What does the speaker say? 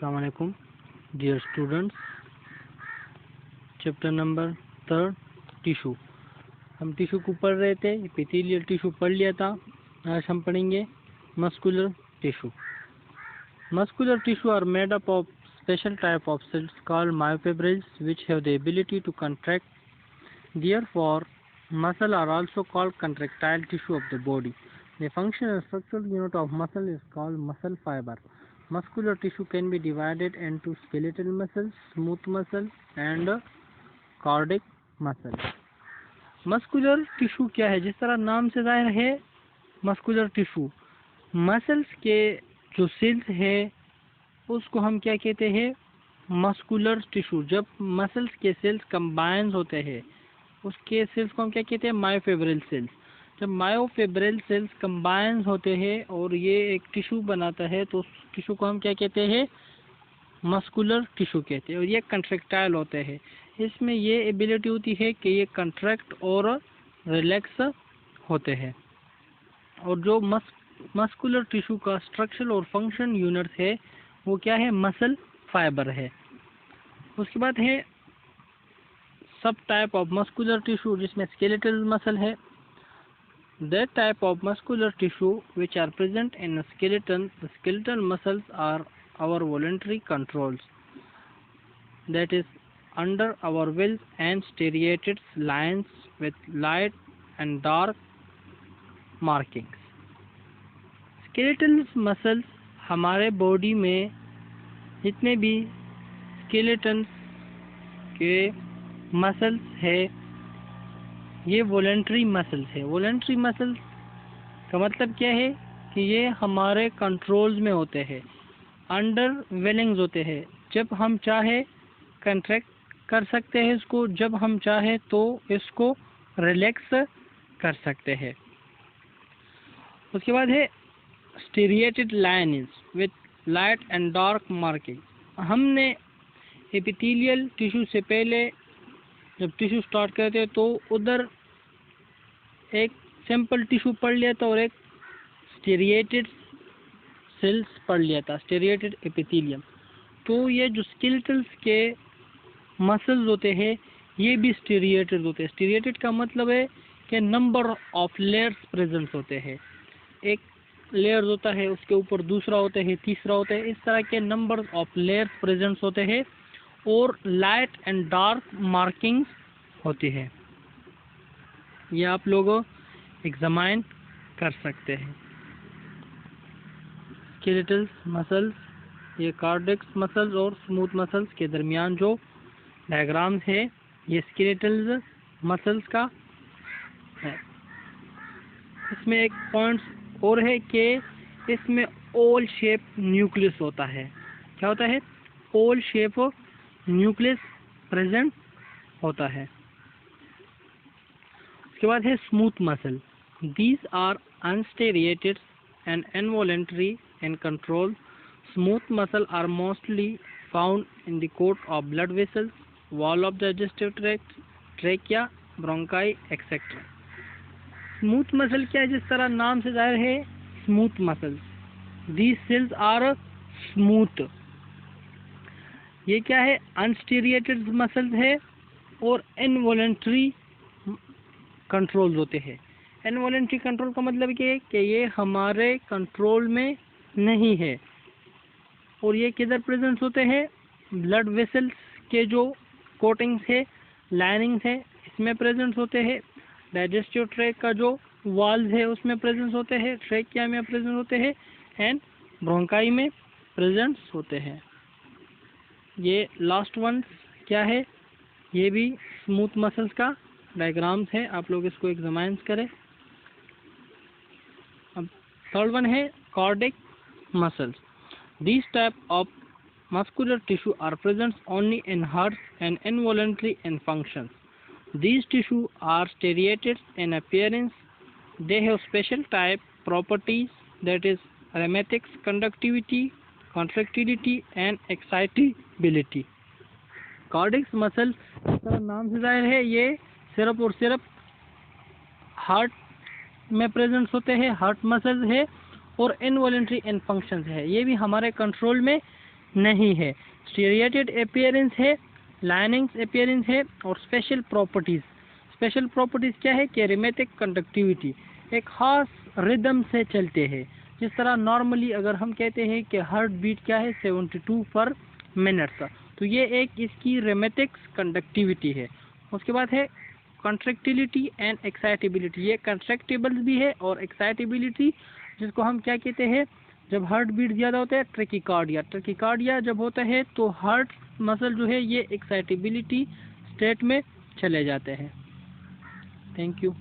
अस्सलाम वालेकुम dear students. Chapter number 3 tissue. हम टिश्यू को पढ़ रहे थे, एपिथेलियल टिश्यू पढ़ लिया था। आज हम पढ़ेंगे muscular tissue. Muscular tissue are made up of special type of cells called myofibrils which have the ability to contract. Therefore, muscle are also called contractile tissue of the body. The functional and structural unit of muscle is called muscle fiber. Muscular tissue can be divided into skeletal muscle, smooth muscle and cardiac muscle. Muscular tissue क्या है? जिस तरह नाम से जाहिर है, muscular tissue muscles के जो सेल्स है उसको हम क्या कहते हैं? Muscular tissue. जब मसल्स के सेल्स कंबाइन होते हैं उसके सेल्स को हम क्या कहते हैं? Myofibril cells. जब मायोफिब्रिल सेल्स कंबाइन होते हैं और ये एक टिश्यू बनाता है तो उस टिश्यू को हम क्या कहते हैं? मस्कुलर टिश्यू कहते हैं। और ये कंट्रैक्टाइल होते हैं। इसमें ये एबिलिटी होती है कि ये कंट्रैक्ट और रिलैक्स होते हैं। और जो मस्कुलर टिश्यू का स्ट्रक्चर और फंक्शन यूनिट है वो क्या है? मसल फाइबर है। उसके बाद है सब टाइप ऑफ मस्कुलर टिश्यू जिसमें स्केलेटल मसल है। That type of muscular tissue which are present in skeleton, the skeletal muscles are our voluntary controls that is under our will and striated lines with light and dark markings. Skeletal muscles हमारे body में जितने भी skeleton के muscles है ये voluntary muscles है। Voluntary muscles का मतलब क्या है कि ये हमारे कंट्रोल्स में होते हैं, अंडर विलिंग्स होते हैं। जब हम चाहे कंट्रैक्ट कर सकते हैं इसको, जब हम चाहे तो इसको रिलैक्स कर सकते हैं। उसके बाद है striated lines with light and dark marking. हमने एपिथेलियल टिश्यू से पहले जब टिश्यू स्टार्ट करते तो उधर एक सिंपल टिश्यू पढ़ लिया था और एक स्टेरिएटेड सेल्स पढ़ लिया था, स्टेरिएटेड एपिथेलियम। तो ये जो स्केलेटल्स के मसल्स होते हैं ये भी स्टेरिएटेड होते हैं। स्टेरिएटेड का मतलब है कि नंबर ऑफ लेयर्स प्रेजेंट होते हैं। एक लेयर होता है, उसके ऊपर दूसरा होता है, तीसरा होता है, इस तरह के नंबर ऑफ लेयर्स प्रेजेंट होते हैं और लाइट एंड डार्क मार्किंग्स होती है। ये आप लोग एग्जामाइन कर सकते हैं। स्केलेटल मसल्स, ये कार्डियक मसल्स और स्मूथ मसल्स के दरमियान जो डायग्राम है ये स्केलेटल मसल्स का है। इसमें एक पॉइंट और है कि इसमें ओवल शेप न्यूक्लियस होता है। क्या होता है? ओवल शेप न्यूक्लियस प्रेजेंट होता है। उसके बाद है smooth muscle. These are unstriated and involuntary in control. Smooth muscle are mostly found in the coat of blood vessels, wall of digestive tract, trachea, bronchi etcetera. Smooth muscle क्या है? जिस तरह नाम से जाहिर है, smooth muscles, these cells are smooth. ये क्या है? अनस्टेरिएटेड मसल्स है और इनवॉलंटरी कंट्रोल होते हैं। इनवॉलंटरी कंट्रोल का मतलब क्या है कि ये हमारे कंट्रोल में नहीं है। और ये किधर प्रेजेंट होते हैं? ब्लड वेसल्स के जो कोटिंग्स है, लाइनिंग्स है, इसमें प्रेजेंट होते हैं। डाइजेस्टिव ट्रैक का जो वॉल्स है उसमें प्रेजेंस होते हैं, ट्रेकिया में प्रेजेंट होते हैं एंड ब्रोंकाई में प्रेजेंट होते हैं। ये लास्ट वन क्या है? ये भी स्मूथ मसल्स का डायग्राम्स है, आप लोग इसको एग्जामाइन करें। अब थर्ड वन है cardiac muscles. This type of muscular tissue are present only in heart and involuntary in functions. These tissues are striated in appearance. They have special type properties, that is rhematics, conductivity, contractility and excitability. Cardiac muscle का नाम से जाहिर है ये सिर्फ और सिर्फ heart में प्रेजेंट होते हैं, हार्ट मसल है और इनवॉलंटरी इन फंक्शंस है। ये भी हमारे कंट्रोल में नहीं है। स्टीरिएटेड अपीयरेंस है, लाइनिंग्स अपीयरेंस है और स्पेशल प्रॉपर्टीज़। स्पेशल प्रॉपर्टीज़ क्या है कि रिमेटिक कंडक्टिविटी, एक खास रिदम से चलते हैं। जिस तरह नॉर्मली अगर हम कहते हैं कि हार्ट बीट क्या है 72 पर मिनट का, तो ये एक इसकी रिमेटिक कंडक्टिविटी है। उसके बाद है कॉन्ट्रैक्टिलिटी एंड एक्साइटेबिलिटी, ये कंट्रैक्टेबल भी है और एक्साइटेबिलिटी जिसको हम क्या कहते हैं, जब हार्ट बीट ज़्यादा होता है ट्रैकिकार्डिया। ट्रैकिकार्डिया जब होता है तो हार्ट मसल जो है ये एक्साइटेबिलिटी स्टेट में चले जाते हैं। Thank you.